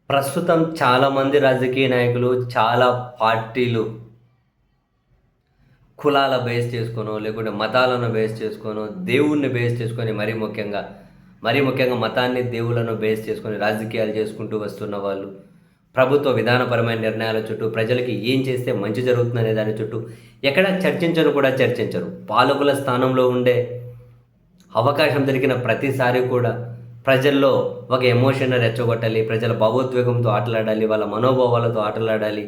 ప్రస్తుతం చాలామంది రాజకీయ నాయకులు, చాలా పార్టీలు కులాల బేస్ చేసుకోనో, లేకుంటే మతాలను బేస్ చేసుకోనో, దేవుడిని బేస్ చేసుకొని మరీ ముఖ్యంగా మతాన్ని, దేవుళ్ళను బేస్ చేసుకొని రాజకీయాలు చేసుకుంటూ వస్తున్న వాళ్ళు, ప్రభుత్వ విధానపరమైన నిర్ణయాల చుట్టూ, ప్రజలకి ఏం చేస్తే మంచి జరుగుతుందనే దాని చుట్టూ ఎక్కడా చర్చించరు. పాలకుల స్థానంలో ఉండే అవకాశం దొరికిన ప్రతిసారి కూడా ప్రజల్లో ఒక ఎమోషన్ రెచ్చగొట్టాలి, ప్రజల భావోద్వేగంతో ఆటలాడాలి, వాళ్ళ మనోభావాలతో ఆటలాడాలి,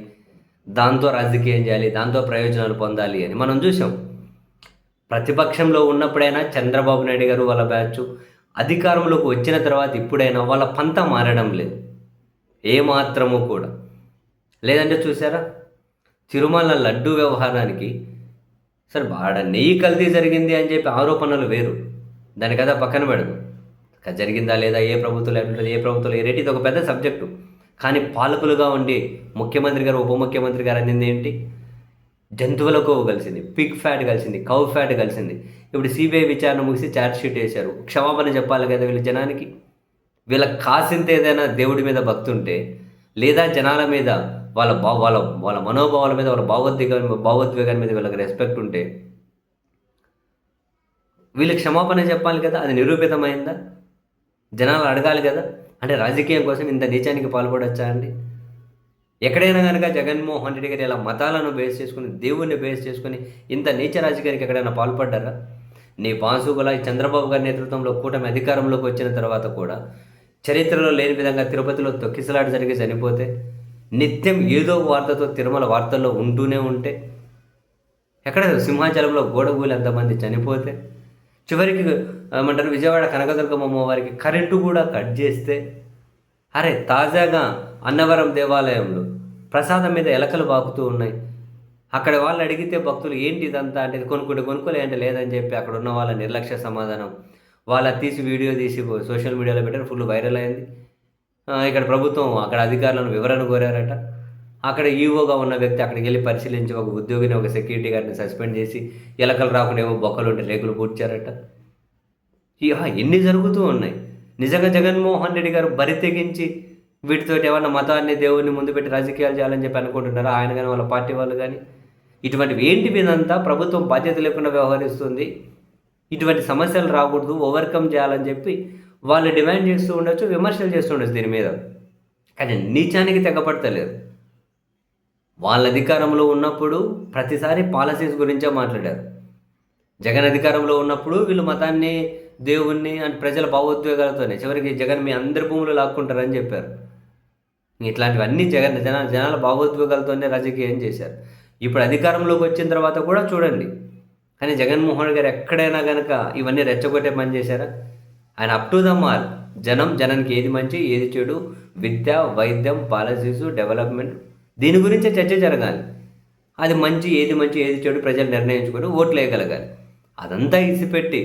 దాంతో రాజకీయం చేయాలి, దాంతో ప్రయోజనాలు పొందాలి అని మనం చూసాం. ప్రతిపక్షంలో ఉన్నప్పుడైనా చంద్రబాబు నాయుడు గారు వాళ్ళ బ్యాచ్ అధికారంలోకి వచ్చిన తర్వాత ఇప్పుడైనా వాళ్ళ పంత మారడం లేదు ఏమాత్రము కూడా. లేదంటే చూసారా, తిరుమల లడ్డు వ్యవహారానికి సరే ఆడ నెయ్యి కల్తీ జరిగింది అని చెప్పి ఆరోపణలు వేరు, దాని కదా పక్కన పెడదు. జరిగిందా లేదా, ఏ ప్రభుత్వం ఎట్లుంటుంది, ఏ ప్రభుత్వం ఏ రేటు, ఇది ఒక పెద్ద సబ్జెక్టు. కానీ పాలకులుగా ఉండి ముఖ్యమంత్రి గారు, ఉప ముఖ్యమంత్రి గారు అనేది ఏంటి, జంతువుల కొవ్వు కలిసింది, పిగ్ ఫ్యాట్ కలిసింది, కౌ ఫ్యాట్ కలిసింది. ఇప్పుడు సిబిఐ విచారణ ముగిసి ఛార్జ్ షీట్ వేశారు. క్షమాపణ చెప్పాలి కదా వీళ్ళ జనానికి. వీళ్ళకి కాసింత ఏదైనా దేవుడి మీద భక్తి ఉంటే, లేదా జనాల మీద వాళ్ళ వాళ్ళ వాళ్ళ మనోభావాల మీద, వాళ్ళ భావోద్వేగాల మీద వీళ్ళకి రెస్పెక్ట్ ఉంటే వీళ్ళకి క్షమాపణ చెప్పాలి కదా. అది నిరూపితమైందా? జనాలు అడగాలి కదా. అంటే రాజకీయం కోసం ఇంత నీచానికి పాల్పడొచ్చా అండి? ఎక్కడైనా కనుక జగన్మోహన్ రెడ్డి గారు ఇలా మతాలను బేస్ చేసుకుని, దేవుణ్ణి బేస్ చేసుకుని ఇంత నీచ రాజకీయానికి ఎక్కడైనా పాల్పడ్డారా? నీ పాసుగుల చంద్రబాబు గారి నేతృత్వంలో కూటమి అధికారంలోకి వచ్చిన తర్వాత కూడా చరిత్రలో లేని విధంగా తిరుపతిలో తొక్కిసలాట జరిగి చనిపోతే, నిత్యం ఏదో వార్తతో తిరుమల వార్తల్లో ఉంటూనే ఉంటే, ఎక్కడ సింహాచలంలో గోడగూలి అంతమంది చనిపోతే, చివరికి ఏమంటారు విజయవాడ కనకదుర్గమ్మ అమ్మవారికి కరెంటు కూడా కట్ చేస్తే, అరే తాజాగా అన్నవరం దేవాలయంలో ప్రసాదం మీద ఎలకలు బాకుతూ ఉన్నాయి. అక్కడ వాళ్ళు అడిగితే భక్తులు ఏంటి ఇదంతా అంటే కొనుక్కోలే అంటే లేదని చెప్పి అక్కడ ఉన్న వాళ్ళ నిర్లక్ష్య సమాధానం. వాళ్ళ తీసి వీడియో తీసి సోషల్ మీడియాలో పెట్టారు, ఫుల్ వైరల్ అయింది. ఇక్కడ ప్రభుత్వం అక్కడ అధికారులను వివరణ కోరారట. అక్కడ ఈవోగా ఉన్న వ్యక్తి అక్కడికి వెళ్ళి పరిశీలించి ఒక ఉద్యోగిని, ఒక సెక్యూరిటీ గార్డ్ని సస్పెండ్ చేసి ఎలకలు రాకుండా ఏమో బొక్కలు ఉంటే రేకులు పూడ్చారట. ఎన్ని జరుగుతూ ఉన్నాయి. నిజంగా జగన్మోహన్ రెడ్డి గారు బరి తెగించి వీటితో ఏమన్నా మతాన్ని, దేవుడిని ముందు పెట్టి రాజకీయాలు చేయాలని చెప్పి అనుకుంటున్నారా? ఆయన కానీ వాళ్ళ పార్టీ వాళ్ళు కానీ ఇటువంటివి ఏంటి మీదంతా ప్రభుత్వం బాధ్యత లేకుండా వ్యవహరిస్తుంది, ఇటువంటి సమస్యలు రాకూడదు, ఓవర్కమ్ చేయాలని చెప్పి వాళ్ళు డిమాండ్ చేస్తూ ఉండొచ్చు, విమర్శలు చేస్తూ ఉండొచ్చు దీని మీద. కానీ నీచానికి తెగపడతలేరు. వాళ్ళ అధికారంలో ఉన్నప్పుడు ప్రతిసారి పాలసీస్ గురించే మాట్లాడారు. జగన్ అధికారంలో ఉన్నప్పుడు వీళ్ళు మతాన్ని, దేవుణ్ణి అంటే ప్రజల భావోద్వేగాలతోనే చివరికి జగన్ మీ అందరి భూములు లాక్కుంటారని చెప్పారు. ఇట్లాంటివన్నీ జనాల భావోద్వేగాలతోనే రాజకీయం చేశారు. ఇప్పుడు అధికారంలోకి వచ్చిన తర్వాత కూడా చూడండి. కానీ జగన్మోహన్ గారు ఎక్కడైనా కనుక ఇవన్నీ రెచ్చగొట్టే పని చేశారా? ఆయన అప్ టు ద మార్క్. జనానికి ఏది మంచి, ఏది చెడు, విద్య, వైద్యం, పాలసీసు, డెవలప్మెంట్, దీని గురించే చర్చ జరగాలి. అది మంచి, ఏది చెడు ప్రజలు నిర్ణయించుకొని ఓట్లు వేయగలగాలి. అదంతా ఇసిపెట్టి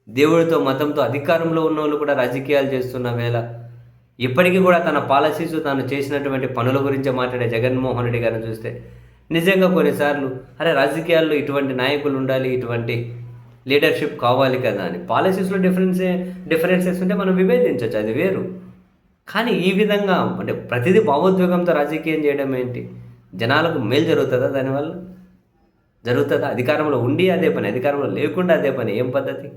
దేవుడితో, మతంతో అధికారంలో ఉన్న వాళ్ళు కూడా రాజకీయాలు చేస్తున్న వేళ ఇప్పటికీ కూడా తన పాలసీస్, తాను చేసినటువంటి పనుల గురించి మాట్లాడే జగన్మోహన్ రెడ్డి గారిని చూస్తే నిజంగా కొన్నిసార్లు అరే రాజకీయాల్లో ఇటువంటి నాయకులు ఉండాలి, ఇటువంటి లీడర్షిప్ కావాలి కదా అని. పాలసీస్లో డిఫరెన్సెస్ ఉంటే మనం విభేదించవచ్చు, అది వేరు. కానీ ఈ విధంగా అంటే ప్రతిదీ భావోద్వేగంతో రాజకీయం చేయడం ఏంటి? జనాలకు మేలు జరుగుతుందా దానివల్ల? జరుగుతుందా? అధికారంలో ఉండి అదే పని, అధికారంలో లేకుండా అదే పని, ఏం పద్ధతి?